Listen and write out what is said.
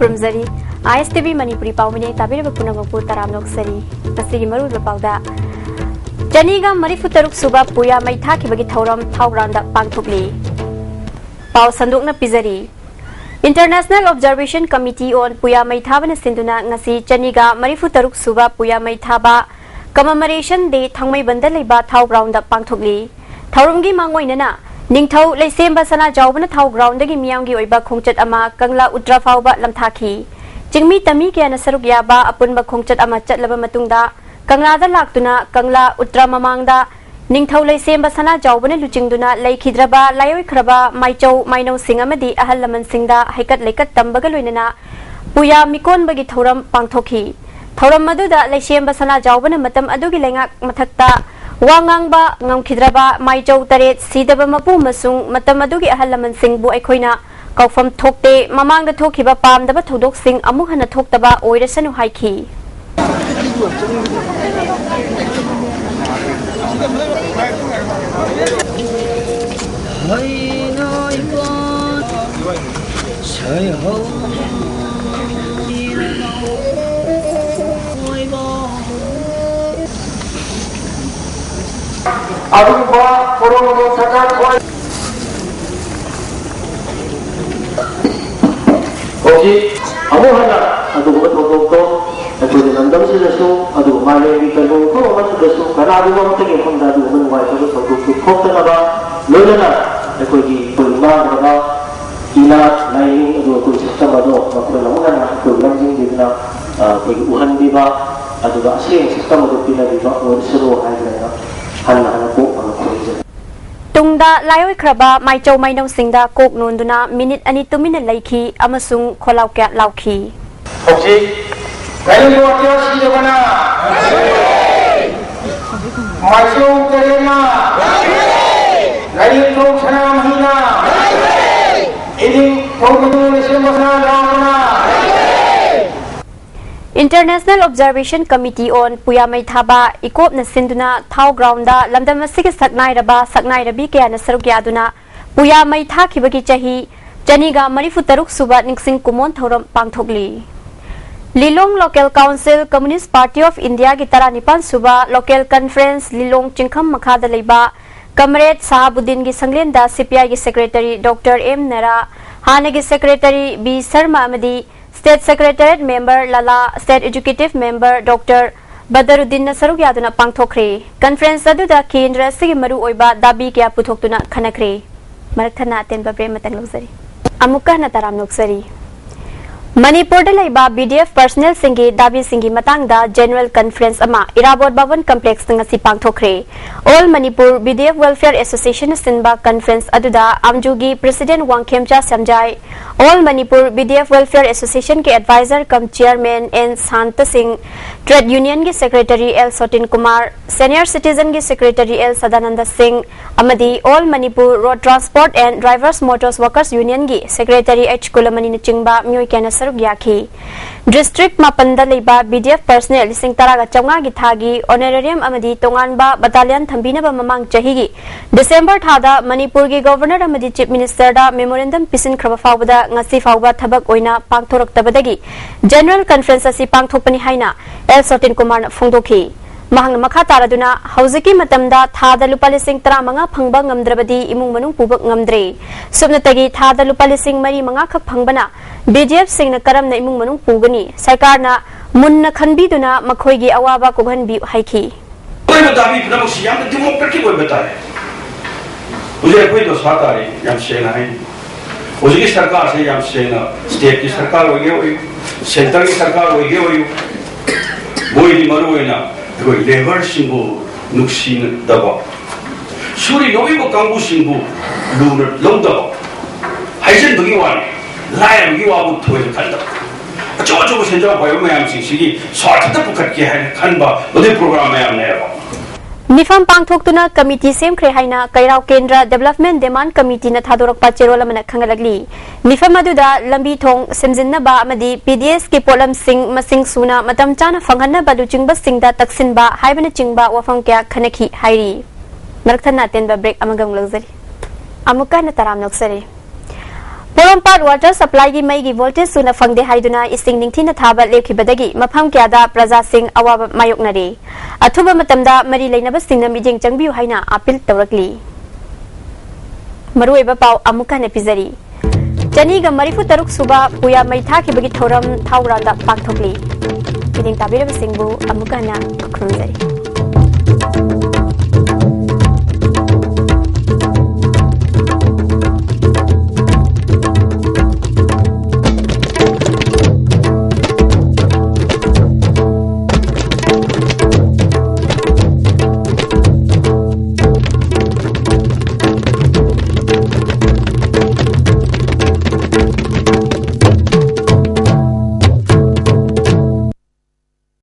खुरमजरी ISTV Manipuri Paumine Tabira Punamoku Taramnok Sari Nasigi Maru Pauda Janiga Marifutaruk Suba Puya Maitaki Bagi Tauram Tauranda Pantugli Pau Sandukna Pizari International Observation Committee on Puya Maithavan Sinduna Nasi Janiga Marifutaruk Suba Puya Maithaba Commemoration Day Thangmai Bandaliba Tauranda Pantugli Taurumgi Mangoinana Ningthau Leisemba Sana Jawbana Thau Ground Dagi Miyangi Oiba Khongchat Ama Kangla Utra Fauba Lamthaki Jingmi Tami Kiana Saruk Yaba Apunba Khongchat Ama Chatlaba Matungda Kangla da Laktuna Kangla Utra Mamangda Ningthau Leisemba Sana Jawbana Luchingduna Laikhidraba Layoi Kraba Maichau Maino Singamadi Ahal Laman Singda Haikat Lekat Tambaga Luinana Puya Mikon Bagi Thoram Pangthoki Thoram Maduda Leisemba Sana Jawbana Matam Adugi Lengak Mathakta Wangangba Ngamkidraba Maichau Taret Sidaba Mapu Masung Matamadugi Ahalaman Sing Bu Ekoina Kaufam Tokte Mamang the Tokiba Pam the Batudok Sing Amuhana Toktaba Oirasanu Haiki Aduba Poromo Sakat Oki Amuhana Aduba Toto Aduba Nandam Silasu Aduba Male Vitalu Masudasu Kanadu taking from that woman white to Kotanaba Lulana Equity Pulma Ina Lying Adu Sistamado Makulamana Kulaming Divina Uhan Diva Aduba same system of Pina Diva or Suru Hydra Tungda Layoi Kraba Maichau Maino Singda Kok Nunduna Minute Ani 2 minute Laiki Amasung Kolauka Lauki Oki Kayu Watia Sidavana Maichau Karena Layu Tok Sana Mahina Ini Tokudu Lesemasa Lavana International Observation Committee on Puya Maithaba Ikop na Sinduna Thau Grounda Lamdam Masigi Saknai Rabi Kayana Sarukyaduna Puya Maitha Kibagi Chahi Janiga Marifutaruk Suba Ningsing Kumon Thoram Pangthogli Lilong Local Council Communist Party of India Gitara Nipan Suba Local Conference Lilong Chingkham Makhada Leiba Comrade Sahabuddin Gi Sanglenda CPI Gi Secretary Dr. M Nara Hana Gi Secretary B Sharma Amadi State Secretariat Member Lala State Executive Member Dr. Badaruddin Nasaruk Yaduna Pangthokre Conference Aduda Kendra Sigi Maru Oiba Dabi Kya Puthokduna Khanakre Marathana Aten Babre Matang Loksari Amuka Nataram Loksari Manipur Laiba BDF Personnel Singi Dabi Singi Matangda General Conference Ama Irabot Bhavan Complex Ngasi Pangthokre All Manipur BDF Welfare Association Sinba Conference Aduda Amjugi President Wangkhemcha Samjai All Manipur BDF Welfare Association के Advisor cum Chairman N Santa Singh Trade Union के Secretary L Sotin Kumar Senior Citizen के Secretary L Sadananda Singh Amadi All Manipur Road Transport and Drivers Motors Workers Union के Secretary H Kulamani Chingba Myoy Kana Saruk Yaki District Mapanda Leiba BDF Personnel Sing Taraga Changa Githagi Honorarium Amadi Tonganba Battalion Thambina Mamang Chahigi December Thada Manipur के Governor Amadi Chief Minister da Memorandum Pisin Krabafawada Ngasi Fawba Thabak Oina Pangthoraktabadagi General Conference asi Pangthokpani Haina L Sotin Kumar Phongdoki Mahang Makha Taraduna Hauziki Matamda Thada Lupa Lising 35 Phangba Ngamdrabadi Imung Manung Pubak Ngamdre Subnatagi Thada Lupa Lising 4 Khak Phangbana BDF Singna Karamna Imung Manung Pugani Sarkarna Munna Khanbiduna Makhoigi Awaba Koghanbi Haiki कोई दाबी film SIAM तो democratic कोई बताए मुझे कोई तो सरकारी यम सेना है उसकी सरकार से यम सेना स्टेट की सरकार हो गई सेंटर की सरकार हो गई वो ही मरो है ना कोई लेबर सिंबु नुक्सीन दबा सूरी नोई वो कांगू सिंबु लूनर लंग दबा हाइजन बगी वाली लायर बगी वाबु थोड़े खंडा जो सेंटर बायो में हम सिंगी स्वार्थ तक पुकट के है खंबा उधर प्रोग्राम में हमने Nifam Pangthokduna Committee Semkhre Haina Kairau Kendra Development Demand Committee na Thadorokpa Cherolamana Khangalagli Nifam aduda Lambi Thong Semjinnaba amadi PDS ke Polam Singh Masing Suna Matam Chana Phanghanna Balu Chingba Singda Taksinba Haibana Chingba Wafam Kya Khanaki Hairi Marakthana Tenba Break Amagam Luxury Amuka na Taram Noksari पोरोंपाट water supply की मई की voltage सुना फंगदे हाइदुना इसिंग निंगथिना थाबा लेखिबदगी मफम क्यादा प्रजा सिंह अवाब मायोकनरे अथुबा मतमदा मरी लेनबा सिंगना मिजेंग चंगबियु हाइना appeal तौरकली मरुएबा पाव अमुका ने पिजरी चनीगा मरीफु तरुक सुबा पुया मई थाखिबगी थौरम थाउरादा पाकथोकली किदिंग ताबिरबा सिंगबु अमुका ना खुरुंजरी।